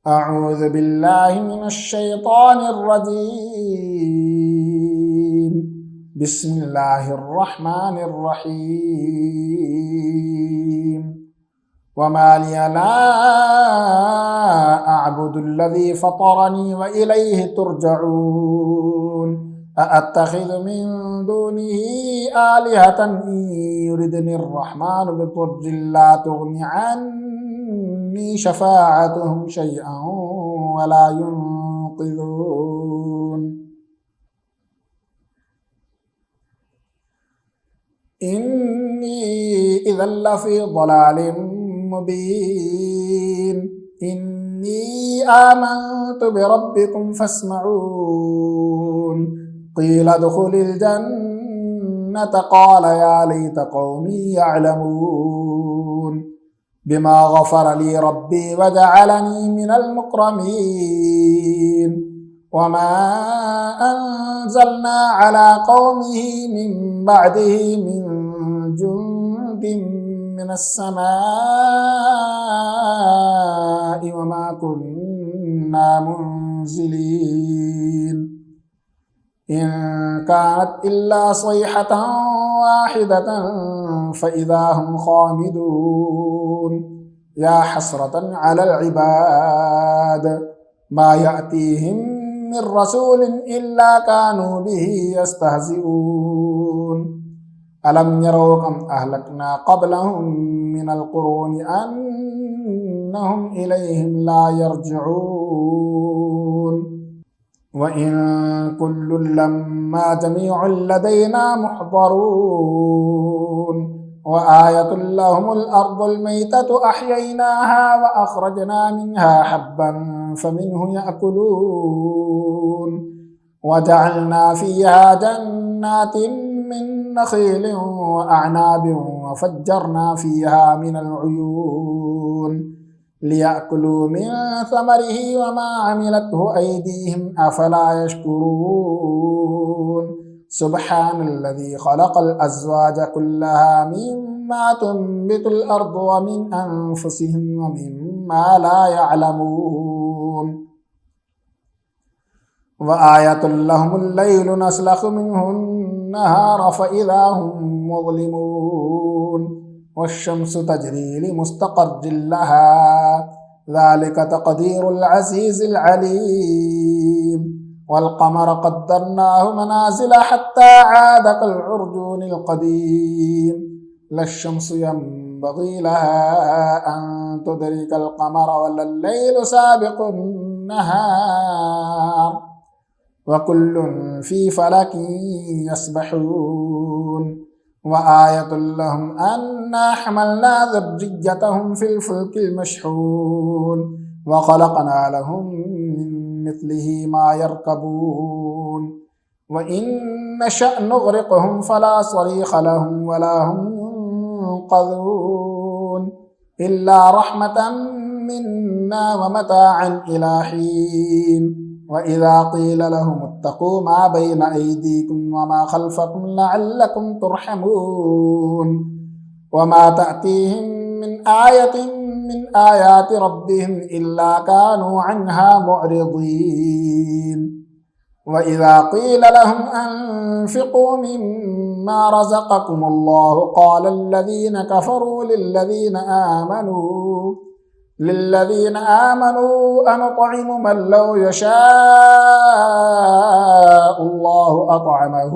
أعوذ بالله من الشيطان الرجيم. بسم الله الرحمن الرحيم. وما لي لا أعبد الذي فطرني وإليه ترجعون. أأتخذ من دونه آلهة إن يردني الرحمن بضر لا تغن عني شفاعتهم شيئا ولا ينقذون. إني إذا لفي ضلال مبين. إني آمنت بربكم فاسمعون. قيل ادخل الجنة قال يا ليت قومي يعلمون. بما غفر لي ربي وجعلني من المكرمين. وما أنزلنا على قومه من بعده من جند من السماء وما كنا منزلين. إن كانت إلا صيحة واحدة فإذا هم خامدون. يا حسرة على العباد ما يأتيهم من رسول إلا كانوا به يستهزئون. ألم يروا كم أهلكنا قبلهم من القرون أنهم إليهم لا يرجعون. وإن كل لما جميع لدينا محضرون. وآية لهم الأرض الميتة أحييناها وأخرجنا منها حبا فمنه يأكلون. وجعلنا فيها جنات من نخيل وأعناب وفجرنا فيها من العيون ليأكلوا من ثمره وما عملته أيديهم أفلا يشكرون. سبحان الذي خلق الأزواج كلها مما تنبت الأرض ومن أنفسهم ومما لا يعلمون. وآية لهم الليل نسلخ منه النهار فإذا هم مظلمون. والشمس تجري لمستقر لها ذلك تقدير العزيز العليم. والقمر قدرناه منازل حتى عاد كالعرجون القديم. لا الشمس ينبغي لها أن تدرك القمر ولا الليل سابق النهار وكل في فلك يسبحون. وآية لهم أنا حملنا ذريتهم في الفلك المشحون وخلقنا لهم من مثله ما يركبون. وإن نشأ نغرقهم فلا صريخ لهم ولا هم ينقذون إلا رحمة منا ومتاعا إلى حين. وإذا قيل لهم اتقوا ما بين أيديكم وما خلفكم لعلكم ترحمون. وما تأتيهم من آية من آيات ربهم إلا كانوا عنها معرضين. وإذا قيل لهم أنفقوا مما رزقكم الله قال الذين كفروا للذين آمنوا أنطعم من لو يشاء الله أطعمه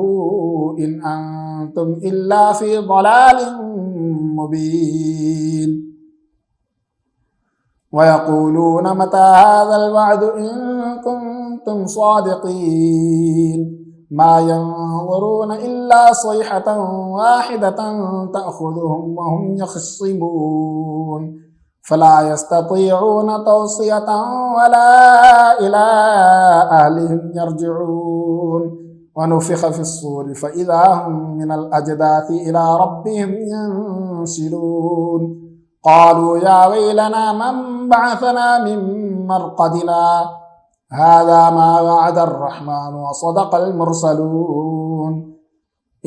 إن أنتم إلا في ضلال مبين. ويقولون متى هذا الوعد إن كنتم صادقين. ما ينظرون إلا صيحة واحدة تأخذهم وهم يخصمون فلا يستطيعون توصية ولا إلى أهلهم يرجعون. ونفخ في الصور فإذا هم من الأجداث إلى ربهم ينسلون. قالوا يا ويلنا من بعثنا من مرقدنا هذا ما وعد الرحمن وصدق المرسلون.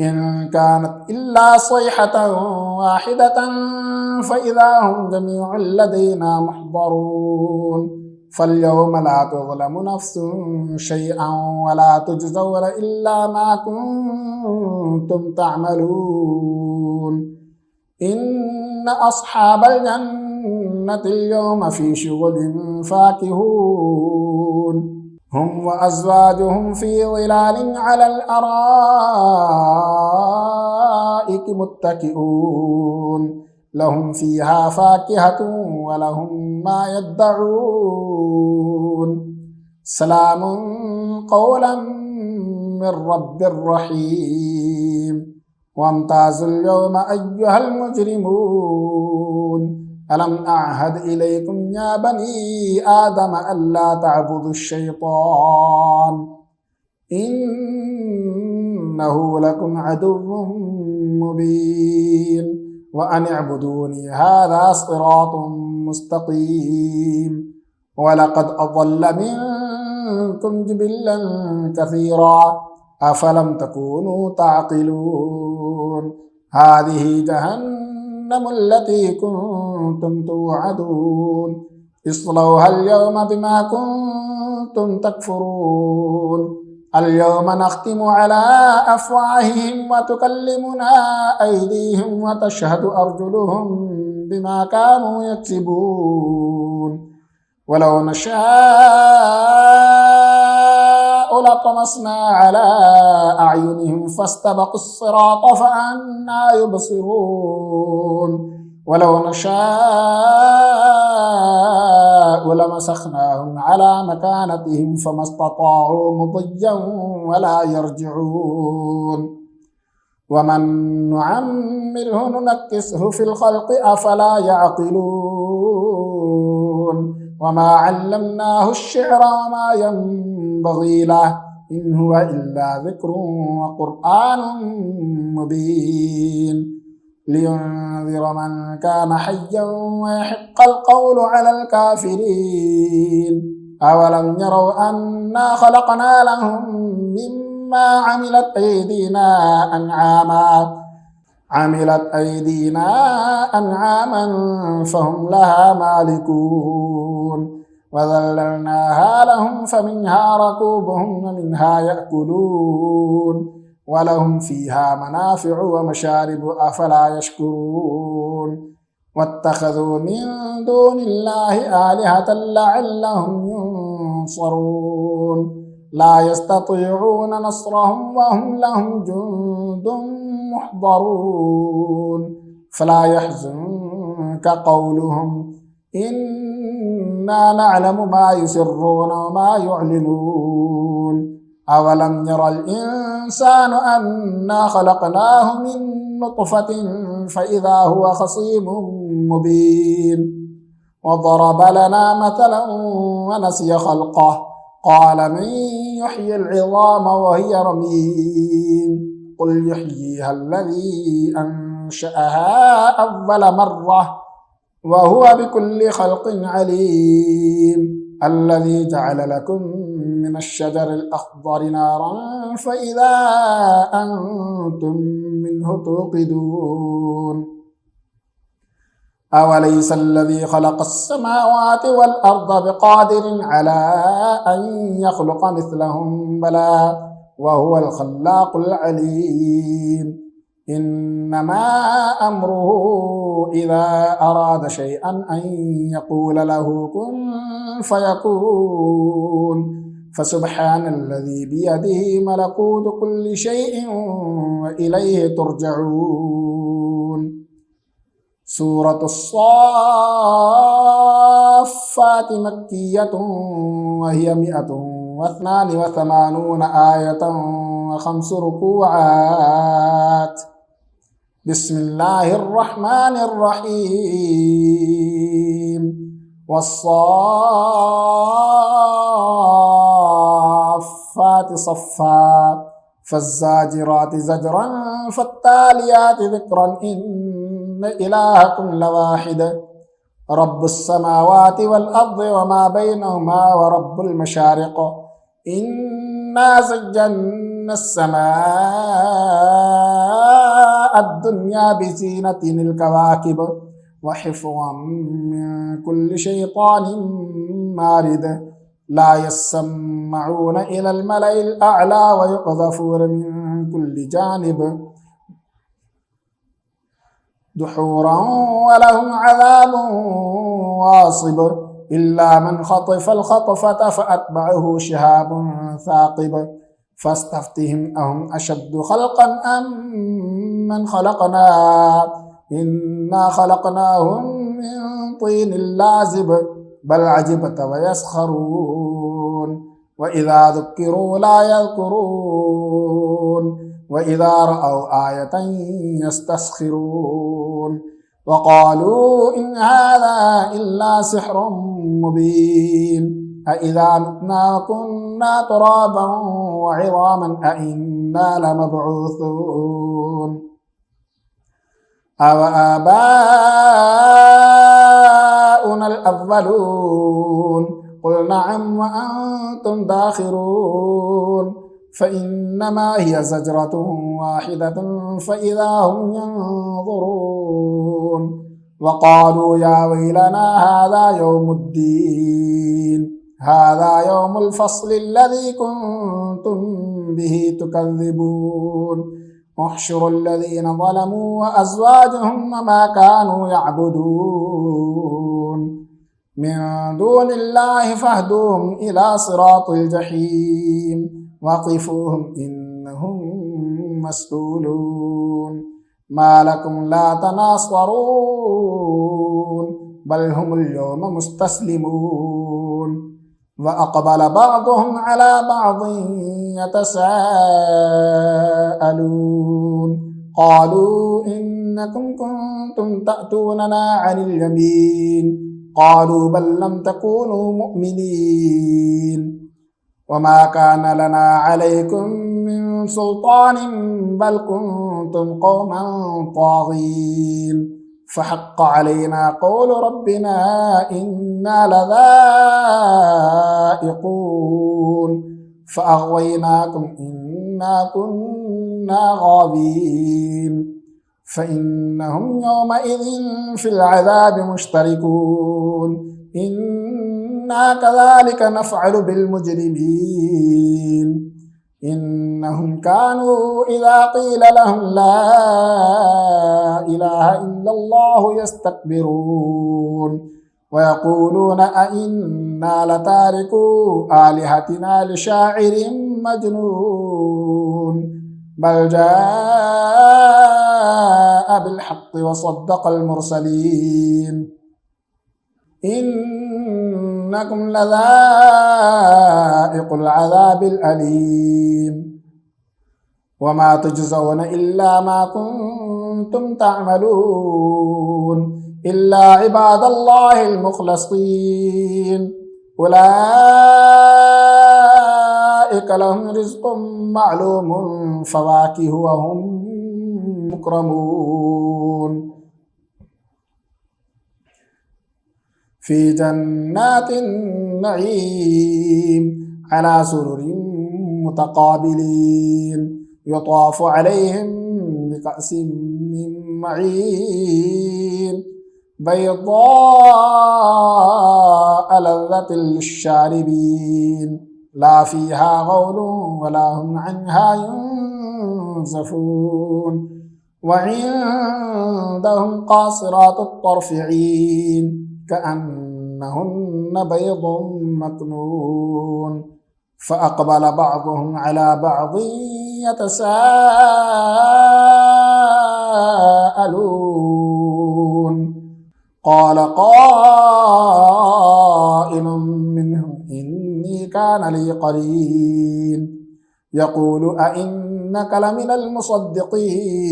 إن كانت إلا صيحة واحدة فإذا هم جميع لدينا محضرون. فاليوم لا تظلم نفس شيئا ولا تجزون إلا ما كنتم تعملون إن أصحاب الجنة اليوم في شغل فاكهون هم وأزواجهم في ظلال على الأرائك متكئون لهم فيها فاكهة ولهم ما يدعون سلام قولا من رب رحيم وامتازوا اليوم أيها المجرمون ألم أعهد إليكم يا بني آدم ألا تعبدوا الشيطان إنه لكم عدو مبين وأن اعبدوني هذا صراط مستقيم ولقد أضل منكم جبلا كثيرا أفلم تكونوا تعقلون هذه جهنم التي كنتم توعدون اصلوها اليوم بما كنتم تكفرون اليوم نختم على أفواههم وتكلمنا أيديهم وتشهد أرجلهم بما كانوا يكسبون ولو نشاء لطمسنا على أعينهم فاستبقوا الصراط فأنى يبصرون ولو نشاء لمسخناهم على مكانتهم فما استطاعوا مضيا ولا يرجعون ومن نعمره ننكسه في الخلق أفلا يعقلون وما علمناه الشعر وما ينبغي له إن هو إلا ذكر وقرآن مبين لينذر من كان حيا ويحق القول على الكافرين أولم يروا أنا خلقنا لهم مما عملت أيدينا أنعاما فهم لها مالكون وذللناها لهم فمنها ركوبهم ومنها يأكلون ولهم فيها منافع ومشارب أفلا يشكرون واتخذوا من دون الله آلهة لعلهم ينصرون لا يستطيعون نصرهم وهم لهم جند محضرون فلا يحزنك قولهم إنا نعلم ما يسرون وما يعلنون أولم ير الإنسان أنا خلقناه من نطفة فإذا هو خصيم مبين وضرب لنا مثلا ونسي خلقه قال من يحيي العظام وهي رميم قل يحييها الذي أنشأها أول مرة وهو بكل خلق عليم الذي جعل لكم من الشجر الأخضر نارا فإذا أنتم منه توقدون أوليس الذي خلق السماوات والأرض بقادر على أن يخلق مثلهم بلى وهو الخلاق العليم إنما أمره إذا أراد شيئا أن يقول له كن فيكون فسبحان الذي بيده ملكوت كل شيء وإليه ترجعون سورة الصافات مكية وهي 182 آية و5 ركوعات بسم الله الرحمن الرحيم والصافات صفا فالزاجرات زجرا فالتاليات ذكرا إن إلهكم لواحد رب السماوات والأرض وما بينهما ورب المشارق إنا زينا السماء الدنيا بزينة الكواكب وحفظا من كل شيطان مارد لا يسمعون إلى الملأ الأعلى ويقذفون من كل جانب دحورا ولهم عذاب واصب إلا من خطف الخطفة فأتبعه شهاب ثاقب فاستفتهم أهم أشد خلقا أم من خلقنا إنا خلقناهم من طين لازب بل عجبت ويسخرون وإذا ذكروا لا يذكرون وإذا رأوا آية يستسخرون وقالوا إن هذا إلا سحر مبين أإذا متنا وكنا ترابا وعظاما أإنا لمبعوثون أوآباؤنا الأولون قل نعم وأنتم داخرون فإنما هي زجرة واحدة فإذا هم ينظرون وقالوا يا ويلنا هذا يوم الدين هذا يوم الفصل الذي كنتم به تكذبون احشروا الذين ظلموا وأزواجهم وما كانوا يعبدون من دون الله فاهدوهم إلى صراط الجحيم وقفوهم إنهم مسؤولون ما لكم لا تناصرون بل هم اليوم مستسلمون وأقبل بعضهم على بعض يتساءلون قالوا إنكم كنتم تأتوننا عن اليمين قالوا بل لم تكونوا مؤمنين وما كان لنا عليكم من سلطان بل كنتم قوما طاغين فحق علينا قول ربنا إنا لذائقون فأغويناكم إنا كنا غاوين فإنهم يومئذ في العذاب مشتركون إنا كذلك نفعل بالمجرمين إنهم كانوا إذا قيل لهم لا إله إلا الله يستكبرون ويقولون أئنا لتاركو آلهتنا لشاعر مجنون بل جاء بالحق وصدق المرسلين إنكم لذائق العذاب الأليم وما تجزون إلا ما كنتم تعملون إلا عباد الله المخلصين أولئك لهم رزق معلوم فواكه وهم مكرمون في جنات النعيم على سرر متقابلين يطاف عليهم بكأس من معين بيضاء لذة للشاربين لا فيها غول ولا هم عنها ينزفون وعندهم قاصرات الطرف عين كأنهن بيض مكنون فأقبل بعضهم على بعض يتساءلون قال قائل منهم إني كان لي قرين يقول أئنك لمن المصدقين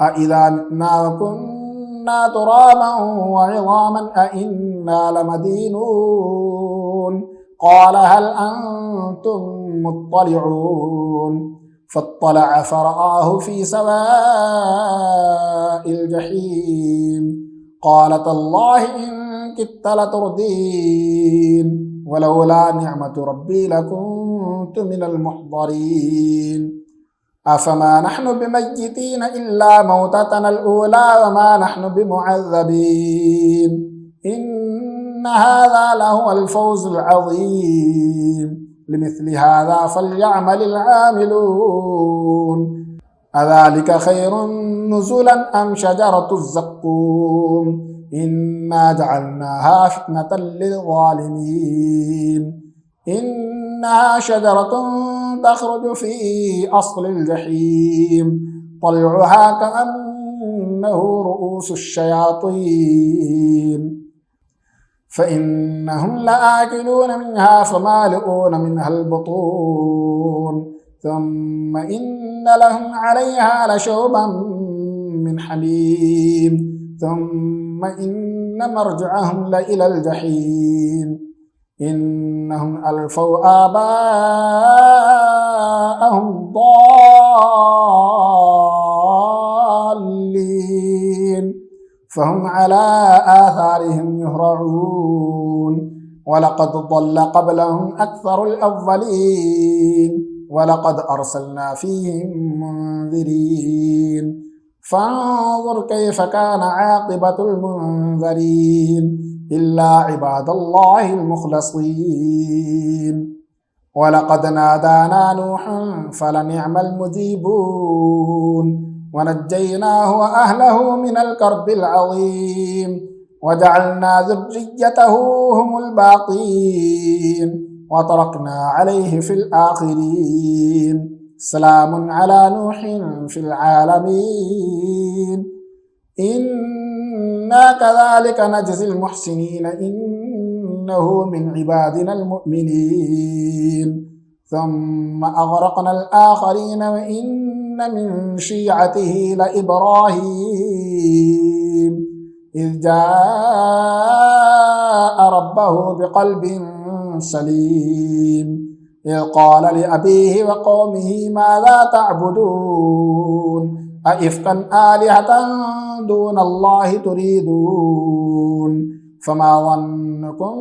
أإذا متنا وكنا ترابا وعظاما أئنا لمدينون قال هل أنتم مطلعون فاطلع فرآه في سواء الجحيم قال تالله إن كدت لتردين ولولا نعمة ربي لكنت من المحضرين أفما نحن بميتين إلا موتتنا الأولى وما نحن بمعذبين إن هذا لهو الفوز العظيم لمثل هذا فليعمل العاملون أذلك خير نزلا أم شجرة الزقوم إنا جعلناها فتنة للظالمين إنها شجرة تخرج في أصل الجحيم طلعها كأنه رؤوس الشياطين فإنهم لآكلون منها فمالئون منها البطون ثم إن لهم عليها لشوبا من حميم ثم إن مرجعهم لإلى الجحيم إنهم ألفوا آباءهم ضالين فهم على آثارهم يهرعون ولقد ضل قبلهم أكثر الأولين ولقد أرسلنا فيهم منذرين فانظر كيف كان عاقبة المنذرين إلا عباد الله المخلصين ولقد نادانا نوح فلنعم المجيبون ونجيناه وأهله من الكرب العظيم وجعلنا ذريته هم الباقين وتركنا عليه في الآخرين سلام على نوح في العالمين إنا كذلك نجزي المحسنين إنه من عبادنا المؤمنين ثم أغرقنا الآخرين وإن من شيعته لإبراهيم إذ جاء ربه بقلب سليم إذ قال لأبيه وقومه ماذا تعبدون أئفكا آلهة دون الله تريدون فما ظنكم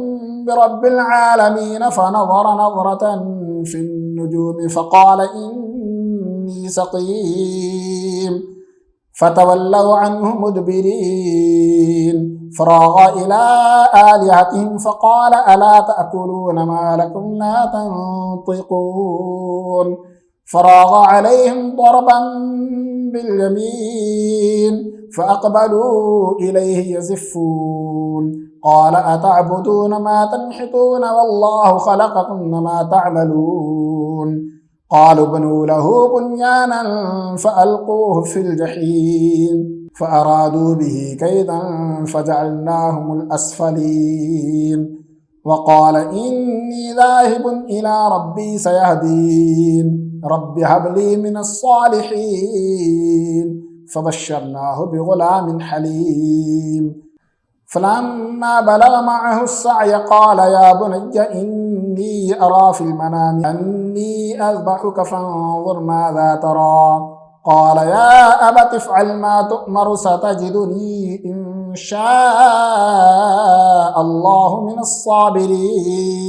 برب العالمين فنظر نظرة في النجوم فقال إني سقيم فتولوا عنه مدبرين فراغ إلى آلهتهم فقال ألا تأكلون ما لكم لا تنطقون فراغ عليهم ضربا باليمين فأقبلوا إليه يزفون قال أتعبدون ما تنحتون والله خلقكم ما تعملون قالوا ابنوا له بنيانا فألقوه في الجحيم فأرادوا به كيدا فجعلناهم الأسفلين وقال إني ذاهب إلى ربي سيهدين رب هب لي من الصالحين فبشرناه بغلام حليم فلما بلغ معه السعي قال يا بني إني أرى في المنام أني أذبحك فانظر ماذا ترى قال يا أبت افعل ما تؤمر ستجدني إن شاء الله من الصابرين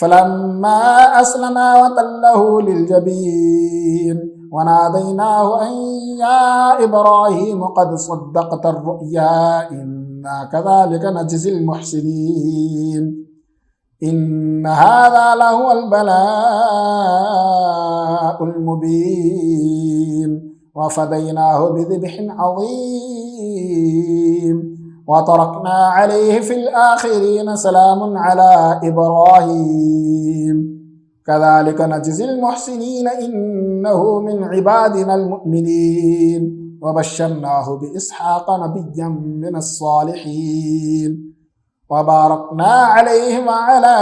فلما أسلما وتله للجبين وناديناه أن يا إبراهيم قد صدقت الرؤيا إنا كذلك نجزي المحسنين إن هذا لهو البلاء المبين وفديناه بذبح عظيم وتركنا عليه في الآخرين سلام على إبراهيم كذلك نجزي المحسنين إنه من عبادنا المؤمنين وبشرناه بإسحاق نبيا من الصالحين وباركنا عليه وعلى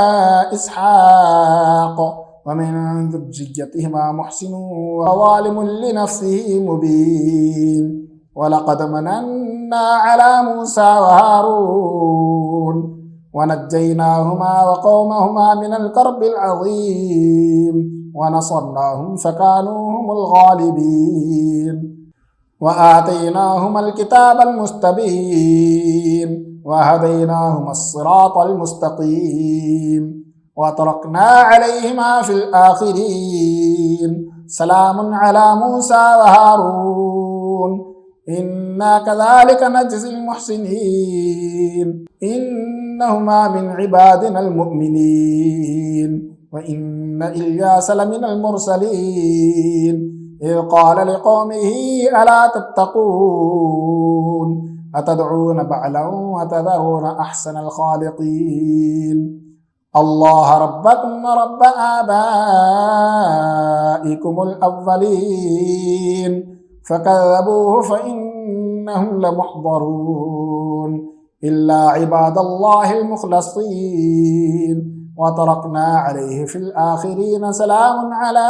إسحاق ومن ذريتهما محسن وظالم لنفسه مبين ولقد مننا على موسى وهارون ونجيناهما وقومهما من الكرب العظيم ونصرناهم فكانوا هم الغالبين وآتيناهما الكتاب المستبين وهديناهما الصراط المستقيم وتركنا عليهما في الآخرين سلام على موسى وهارون إنا كذلك نجزي المحسنين إنهما من عبادنا المؤمنين وإن إلياس لمن المرسلين إذ قال لقومه ألا تتقون أتدعون بعلا وتذرون أحسن الخالقين الله ربكم ورب آبائكم الأولين فكذبوه فإنهم لمحضرون إلا عباد الله المخلصين وتركنا عليه في الآخرين سلام على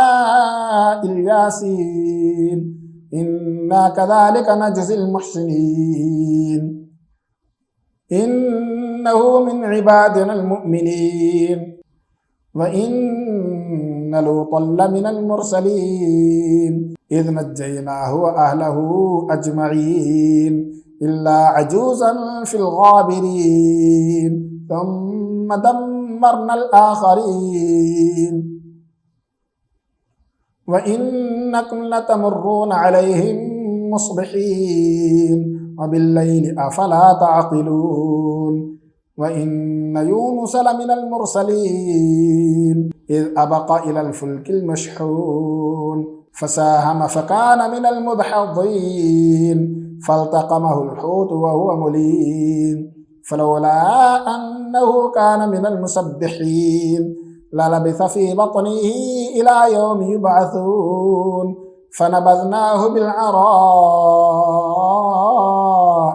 الياسين إنا كذلك نجزي المحسنين إنه من عبادنا المؤمنين وإن لوطا لمن المرسلين إذ نجيناه وأهله أجمعين إلا عجوزا في الغابرين ثم دمرنا الآخرين وإنكم لتمرون عليهم مصبحين وبالليل أفلا تعقلون وإن يونس لمن المرسلين إذ أبق إلى الفلك المشحون فساهم فكان من المدحضين فالتقمه الحوت وهو مليم فلولا أنه كان من المسبحين للبث في بطنه إلى يوم يبعثون فنبذناه بالعراء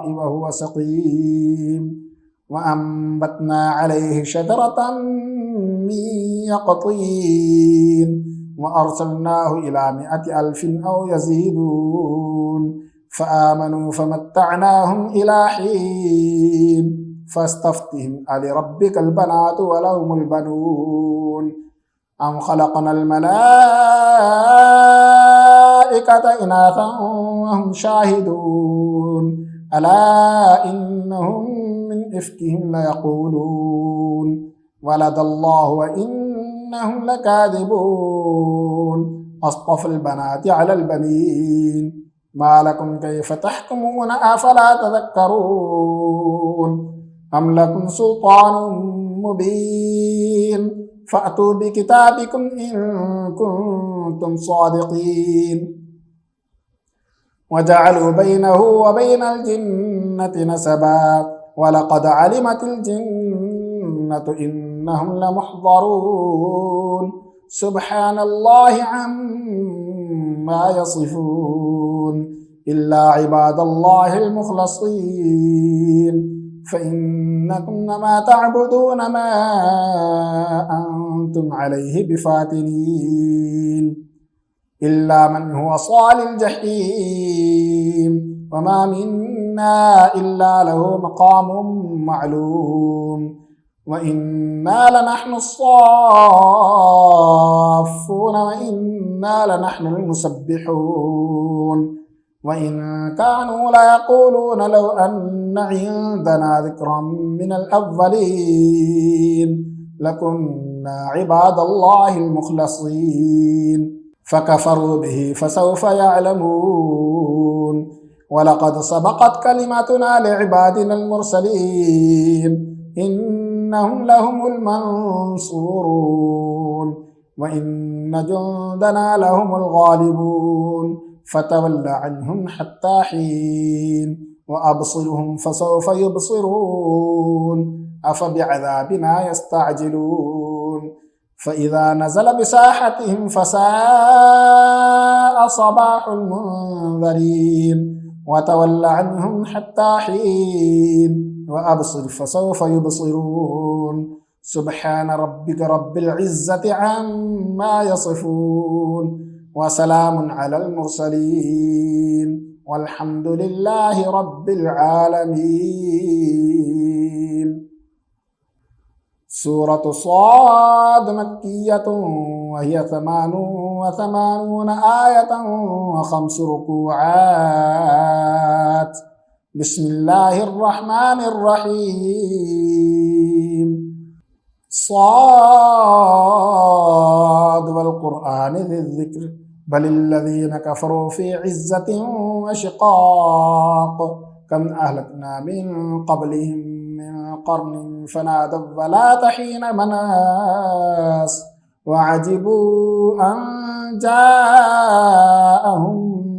وهو سقيم وأنبتنا عليه شجرة من يقطين وأرسلناه إلى 100,000 أو يزيدون فآمنوا فمتعناهم إلى حين فاستفتهم ألربك البنات ولهم البنون أم خلقنا الملائكة إناثا وهم شاهدون ألا إنهم من إفكهم ليقولون ولد الله وإنهم لكاذبون أصطفى البنات على البنين ما لكم كيف تحكمون أفلا تذكرون أم لكم سلطان مبين فأتوا بكتابكم إن كنتم صادقين وجعلوا بينه وبين الجنة نسبا ولقد علمت الجنة إنهم لمحضرون سبحان الله عما يصفون إلا عباد الله المخلصين فإنكم ما تعبدون ما أنتم عليه بفاتنين إلا من هو صال الجحيم وما منا إلا له مقام معلوم وإنا لنحن الصافون وإنا لنحن المسبحون وإن كانوا ليقولون لو أن عندنا ذكرا من الأولين لكنا عباد الله المخلصين فكفروا به فسوف يعلمون ولقد سبقت كلمتنا لعبادنا المرسلين إنهم لهم المنصورون وإن جندنا لهم الغالبون فتول عنهم حتى حين وأبصرهم فسوف يبصرون أفبعذابنا يستعجلون فإذا نزل بساحتهم فساء صباح المنذرين وتول عنهم حتى حين وأبصر فسوف يبصرون سبحان ربك رب العزة عما يصفون وسلام على المرسلين والحمد لله رب العالمين. سورة صاد مكية وهي 88 آية و5 ركوعات. بسم الله الرحمن الرحيم. صاد والقرآن ذي الذكر بل الذين كفروا في عزة وشقاق كم أهلكنا من قبلهم من قرن فنادوا ولا حين مناس وعجبوا أن جاءهم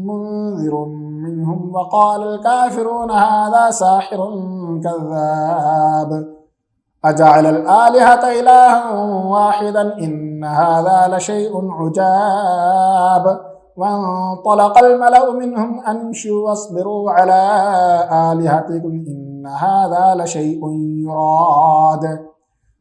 منذر منهم وقال الكافرون هذا ساحر كذاب أجعل الآلهة إلها واحدا إن هذا لشيء عجاب وانطلق الملأ منهم أن امشوا واصبروا على آلهتكم إن هذا لشيء يراد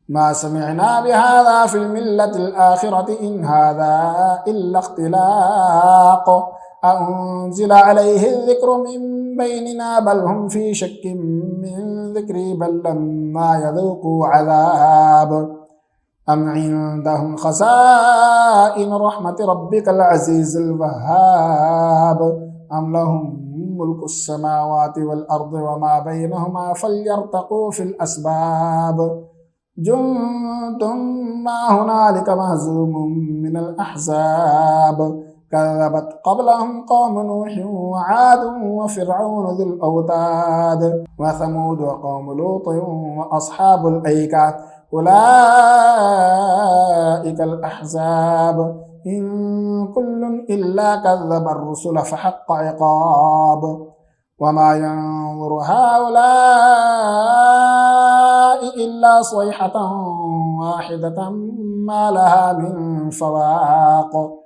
ما سمعنا بهذا في الملة الآخرة إن هذا إلا اختلاق أنزل عليه الذكر من بيننا بل هم في شك من ذكري بل لما يذوقوا عذاب أم عندهم خزائن رحمة ربك العزيز الوهاب أم لهم ملك السماوات والأرض وما بينهما فليرتقوا في الأسباب جند ما هنالك مهزوم من الأحزاب كذبت قبلهم قوم نوح وعاد وفرعون ذو الأوتاد وثمود وقوم لوط وأصحاب الأيكة أولئك الأحزاب إن كل إلا كذب الرسل فحق عقاب وما ينظر هؤلاء إلا صيحة واحدة ما لها من فواق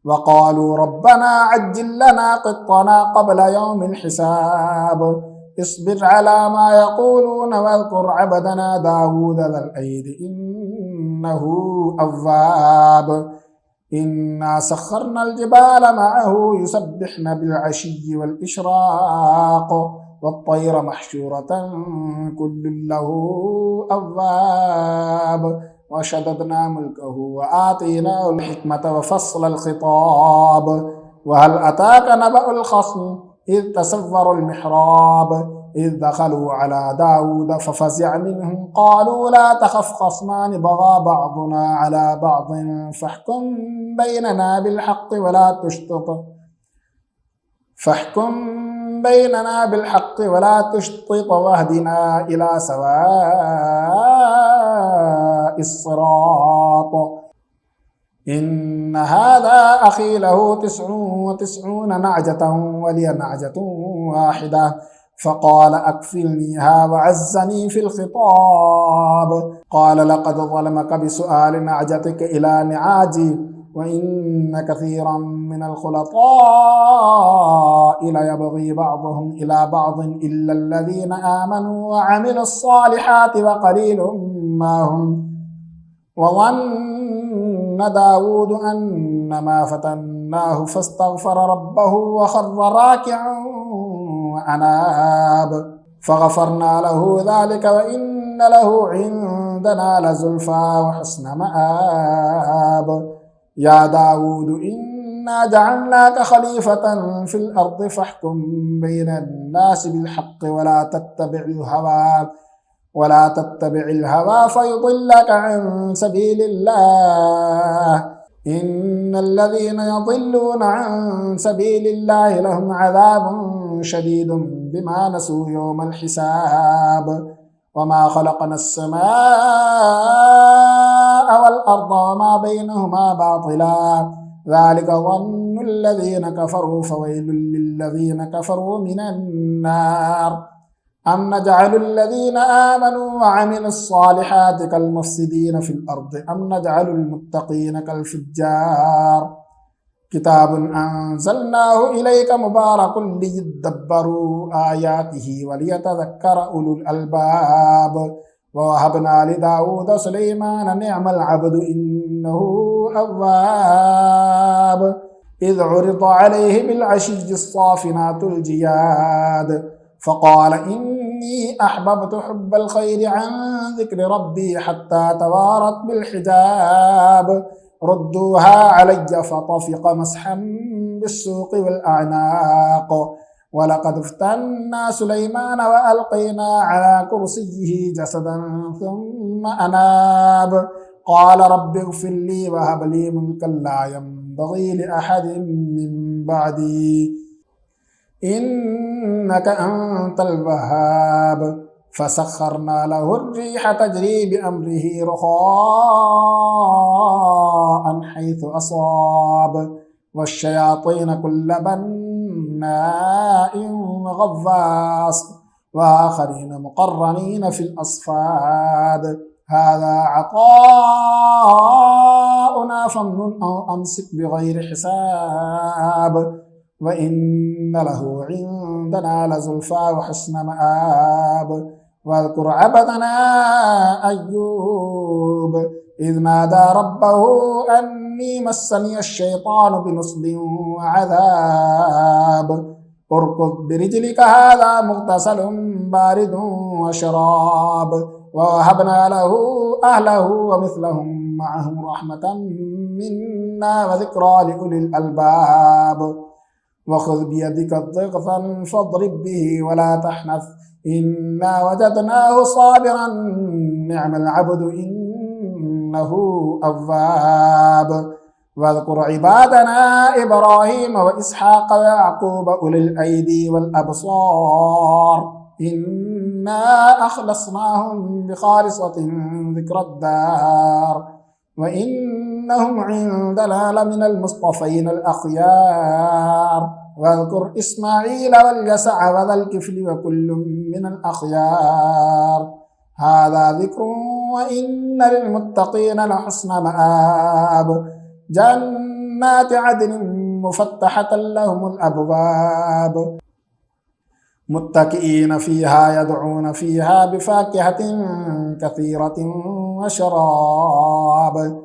وقالوا ربنا عجل لنا قطنا قبل يوم الحساب اصبر على ما يقولون واذكر عبدنا داود ذا الأيد إنه أواب إنا سخرنا الجبال معه يسبحن بالعشي والإشراق والطير محشورة كل له أواب وشددنا ملكه وآتيناه الحكمة وفصل الخطاب وهل أتاك نبأ الخصم إذ تسوروا المحراب إذ دخلوا على داود ففزع منهم قالوا لا تخف خصمان بغى بعضنا على بعض فاحكم بيننا بالحق ولا تشطط واهدنا إلى سواء الصراط إن هذا أخي له 99 نعجة ولي نعجة واحدة فقال أكفلنيها وعزني في الخطاب قال لقد ظلمك بسؤال نعجتك إلى نعاجي وإن كثيرا من الخلطاء ليبغي بعضهم إلى بعض إلا الذين آمنوا وعملوا الصالحات وقليل ما هم وظن داود أنما فتناه فاستغفر ربه وخر راكعا وأناب فغفرنا له ذلك وإن له عندنا لزلفى وحسن مآب يا داود إنا جعلناك خليفة في الأرض فاحكم بين الناس بالحق ولا تتبع الهوى فيضلك عن سبيل الله إن الذين يضلون عن سبيل الله لهم عذاب شديد بما نسوا يوم الحساب وما خلقنا السماء والأرض وما بينهما باطلا ذلك ظن الذين كفروا فويل للذين كفروا من النار أم نجعل الذين آمنوا وعملوا الصالحات كالمفسدين في الأرض أم نجعل المتقين كالفجار كتاب أنزلناه إليك مبارك ليدبروا آياته وليتذكر أولو الألباب ووهبنا لداود سليمان نعم العبد إنه أواب إذ عرض عليه بالعشي الصافنات الجياد فقال إني أحببت حب الخير عن ذكر ربي حتى توارت بالحجاب ردوها علي فطفق مسحا بالسوق والأعناق ولقد فتنا سليمان وألقينا على كرسيه جسدا ثم أناب قال رب اغفر لي وهب لي ملكا لا ينبغي لأحد من بعدي إنك أنت الوهاب فسخرنا له الريح تجري بأمره رخاء حيث أصاب والشياطين كل بناء وغواص وآخرين مقرنين في الأصفاد هذا عطاؤنا فامنن أو أمسك بغير حساب وإن له عندنا لزلفى وحسن مآب واذكر عبدنا أيوب إذ نادى ربه أني مسني الشيطان بنصب وعذاب اركض برجلك هذا مغتسل بارد وشراب ووهبنا له أهله ومثلهم معهم رحمة منا وذكرى لأولي الألباب وخذ بيدك ضغثا فاضرب به ولا تحنث إنا وجدناه صابرا نعم العبد إنه أواب واذكر عبادنا إبراهيم وإسحاق ويعقوب أولي الأيدي والأبصار إنا أخلصناهم بخالصة ذكر الدار وإنهم عندنا لمن المصطفين الأخيار واذكر إسماعيل واليسع وذا الكفل وكل من الأخيار هذا ذكر وإن للمتقين لحسن مآب جنات عدن مفتحة لهم الأبواب متكئين فيها يدعون فيها بفاكهة كثيرة وشراب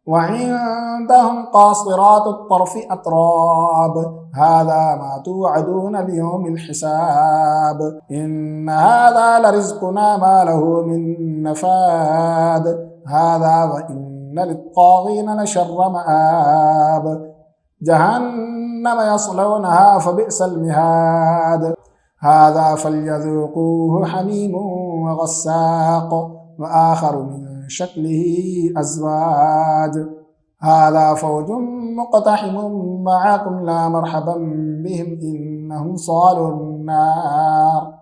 وعندهم قاصرات الطرف أتراب هذا ما توعدون ليوم الحساب إن هذا لرزقنا ما له من نفاد هذا وإن للطاغين لشر مآب جهنم يصلونها فبئس المهاد هذا فليذوقوه حميم وغساق وآخر من شكله أزواج هذا فوج مقتحم معكم لا مرحبا بهم إنهم صالوا النار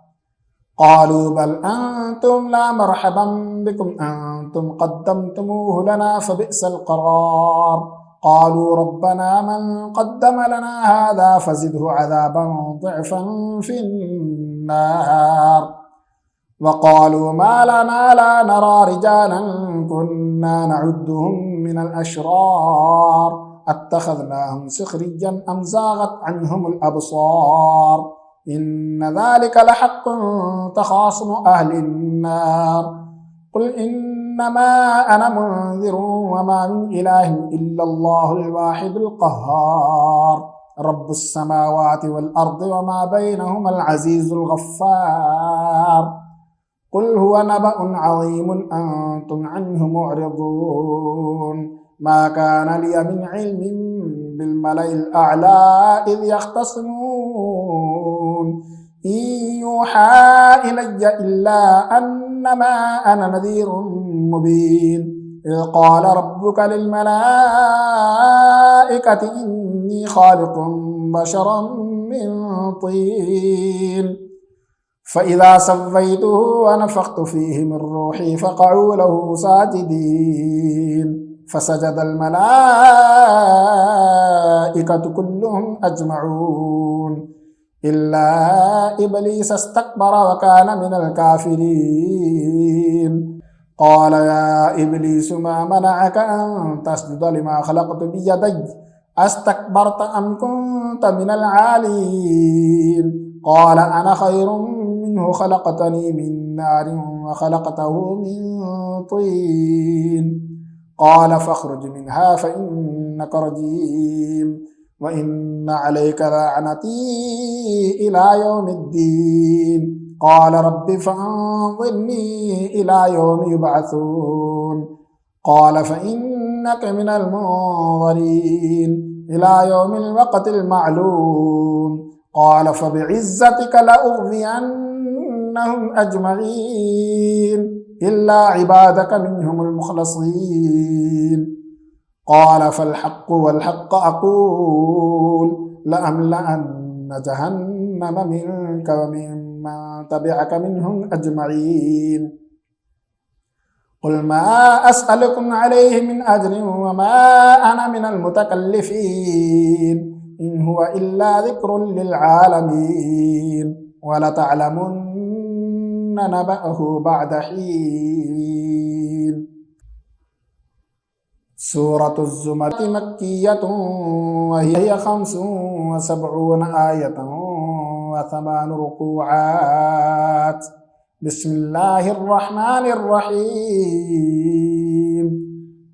قالوا بل أنتم لا مرحبا بكم أنتم قدمتموه لنا فبئس القرار قالوا ربنا من قدم لنا هذا فزده عذابا ضعفا في النار وقالوا ما لنا لا نرى رجالا كنا نعدهم من الأشرار اتخذناهم سخريا أم زاغت عنهم الأبصار إن ذلك لحق تخاصم أهل النار قل إنما أنا منذر وما من إله إلا الله الواحد القهار رب السماوات والأرض وما بينهما العزيز الغفار قل هو نبأ عظيم أنتم عنه معرضون ما كان لي من علم بالملأ الأعلى إذ يختصمون إن يوحى إلي إلا أنما أنا نذير مبين إذ قال ربك للملائكة إني خالق بشرا من طين فإذا سويته ونفخت فيه من روحي فقعوا له ساجدين فسجد الملائكة كلهم أجمعون إلا إبليس استكبر وكان من الكافرين قال يا إبليس ما منعك أن تسجد لما خلقت بيدي أستكبرت أم كنت من العالين قال أنا خير منه خلقتني من نار وخلقته من طين قال فاخرج منها فإنك رجيم وإن عليك لعنتي إلى يوم الدين قال رب فأنظرني إلى يوم يبعثون قال فإنك من المنظرين إلى يوم الوقت المعلوم قال فبعزتك لأغوينهم أجمعين إلا عبادك منهم المخلصين. قال فالحق والحق أقول لأملأن جهنم منك ومن من تبعك منهم أجمعين. قل ما أسألكم عليه من أجر وما أنا من المتكلفين إن هو إلا ذكر للعالمين ولتعلمن نبأه بعد حين. سورة الزمر مكية وهي 75 آية و8 ركوعات. بسم الله الرحمن الرحيم.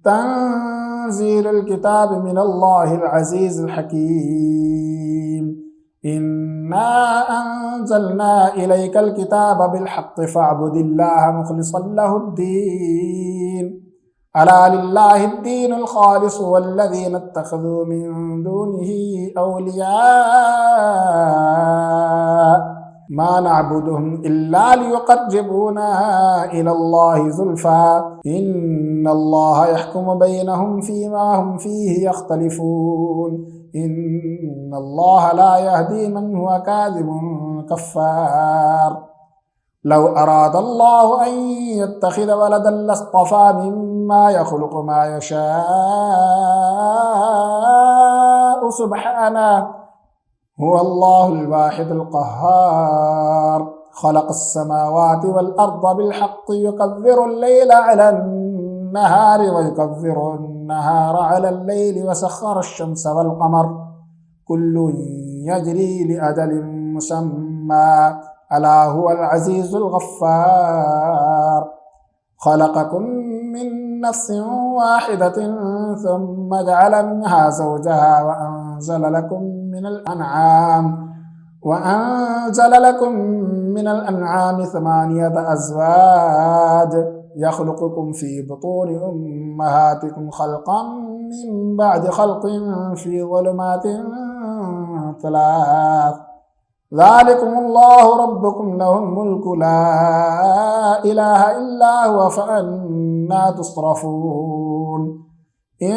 تنزيل الكتاب من الله العزيز الحكيم. إنا أنزلنا إليك الكتاب بالحق فاعبد الله مخلصا له الدين ألا لله الدين الخالص والذين اتخذوا من دونه أولياء ما نعبدهم إلا ليقربونا إلى الله زلفى إن الله يحكم بينهم فيما هم فيه يختلفون إن الله لا يهدي من هو كاذب كفار. لو أراد الله أن يتخذ ولدا لاصطفى مما يخلق ما يشاء سبحانه هو الله الواحد القهار. خلق السماوات والأرض بالحق يكبر الليل على النهار ويكبر النهار على الليل وسخر الشمس والقمر كل يجري لأجل مسمى ألا هو العزيز الغفار. خلقكم من نفس واحدة ثم جعل منها زوجها وأنزل لكم من الأنعام 8 أزواج يخلقكم في بطون أمهاتكم خلقا من بعد خلق في ظلمات 3 ذلكم الله ربكم له الملك لا إله إلا هو فأنى تصرفون. إن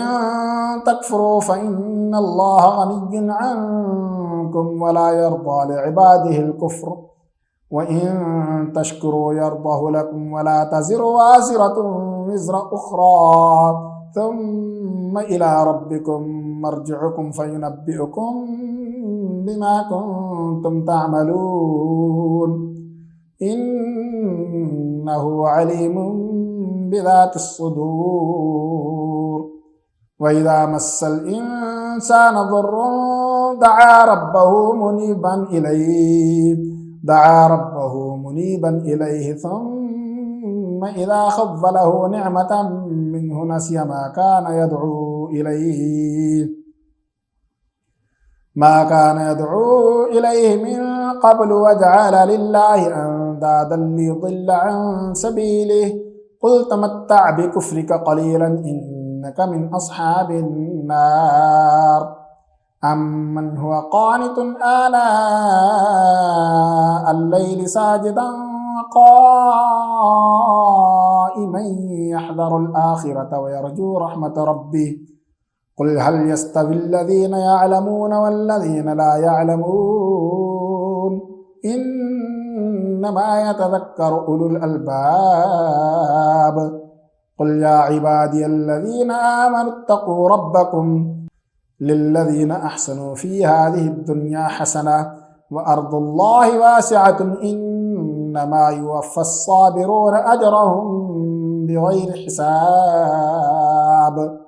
تكفروا فإن الله غني عنكم ولا يرضى لعباده الكفر وإن تشكروا يرضه لكم ولا تزر وازرة وزر أخرى ثم إلى ربكم مرجعكم فينبئكم بما كنتم تعملون إنه عليم بذات الصدور. وإذا مس الإنسان ضر دعا ربه منيبا إليه ثم إذا خذله نعمة منه نسي ما كان يدعو إليه من قبل وجعل لله أندادا ليضل عن سبيله قل تمتع بكفرك قليلا إنك من أصحاب النار. أمن هو قانت آناء الليل ساجدا قائما يحذر الآخرة ويرجو رحمة ربه قل هل يستوي الذين يعلمون والذين لا يعلمون إنما يتذكر أولو الألباب. قل يا عبادي الذين آمنوا اتقوا ربكم للذين أحسنوا في هذه الدنيا حسنة وأرض الله واسعة إنما يوفى الصابرون أجرهم بغير حساب.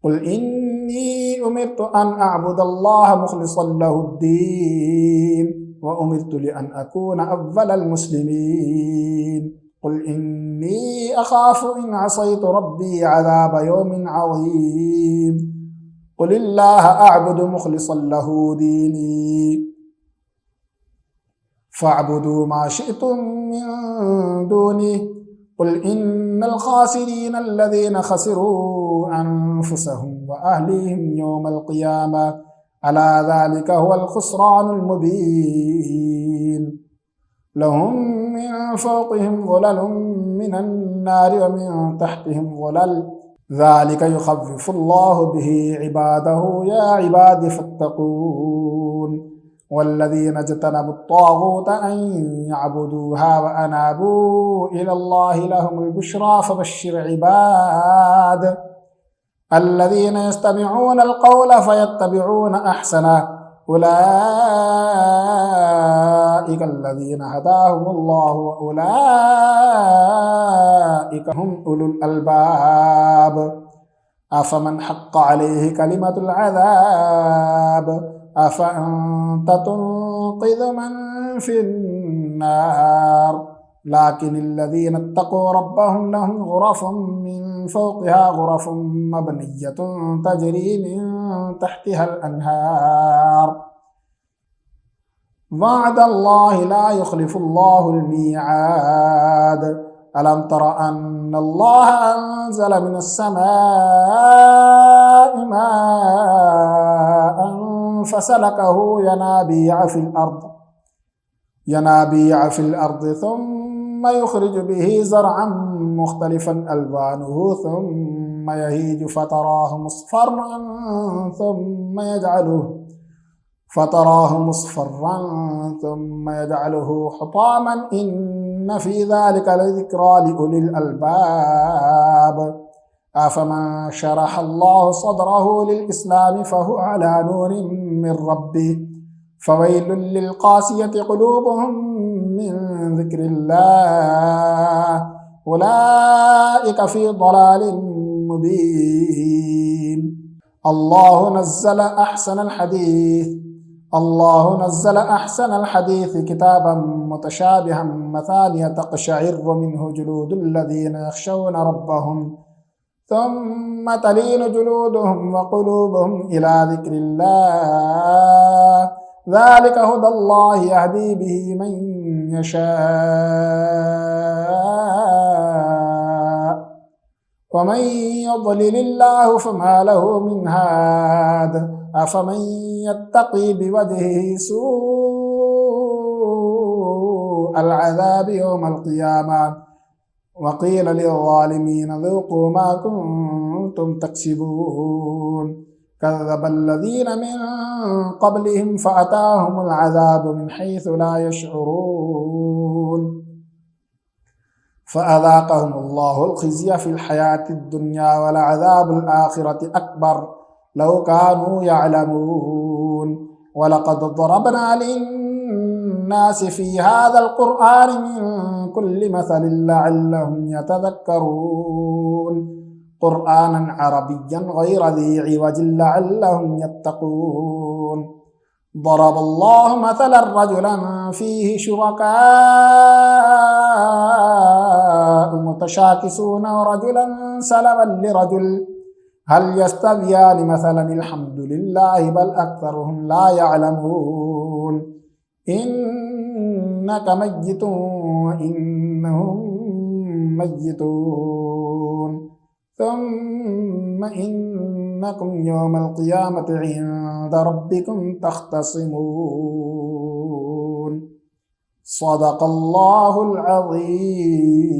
قل إني أمرت أن أعبد الله مخلصا له الدين وأمرت لأن أكون أول المسلمين. قل إني أخاف إن عصيت ربي عذاب يوم عظيم. قل الله أعبد مخلصا له ديني فاعبدوا ما شئتم من دونه. قل إن الخاسرين الذين خسروا أنفسهم وأهليهم يوم القيامة ألا ذلك هو الخسران المبين لهم من فوقهم ظلل من النار ومن تحتهم ظلل ذلك يخفف الله به عباده يا عباد فاتقون والذين اجتنبوا الطاغوت أن يعبدوها وأنابوا إلى الله لهم البشرى فبشر عباد الذين يستمعون القول فيتبعون أحسنه أولئك الذين هداهم الله وأولئك هم أولو الألباب أفمن حق عليه كلمة العذاب أفأنت تنقذ من في النار لكن الذين اتقوا ربهم لهم غرف من فوقها غرف مبنية تجري من تحتها الأنهار وعد الله لا يخلف الله الميعاد ألم تر أن الله أنزل من السماء ماء فسلكه ينابيع في الأرض ثم يخرج به زرعا مختلفا ألوانه ثم يهيج فتراه مصفرا ثم يجعله حطاما إن في ذلك لذكرى لأولي الألباب أفمن شرح الله صدره للإسلام فهو على نور من ربه فويل للقاسية قلوبهم من ذكر الله أولئك في ضلال مبين الله نزل أحسن الحديث كتابا متشابها مثانية تقشعر منه جلود الذين يخشون ربهم ثم تلين جلودهم وقلوبهم إلى ذكر الله ذلك هدى الله يهدي به من يشاء ومن يضلل الله فما له من هاد أفمن يتقي بوجهه سوء العذاب يوم القيامة وقيل للظالمين ذوقوا ما كنتم تكسبون كذب الذين من قبلهم فأتاهم العذاب من حيث لا يشعرون فأذاقهم الله الخزي في الحياة الدنيا ولعذاب الآخرة أكبر لو كانوا يعلمون ولقد ضربنا للناس في هذا القرآن من كل مثل لعلهم يتذكرون قرآنا عربيا غير ذي عوج لعلهم يتقون ضرب الله مثلا رجلا فيه شركاء متشاكسون ورجلا سلما لرجل هل يستويان مثلا الحمد لله بل أكثرهم لا يعلمون إنك ميت وإنهم ميتون ثم إنكم يوم القيامة عند ربكم تختصمون صدق الله العظيم.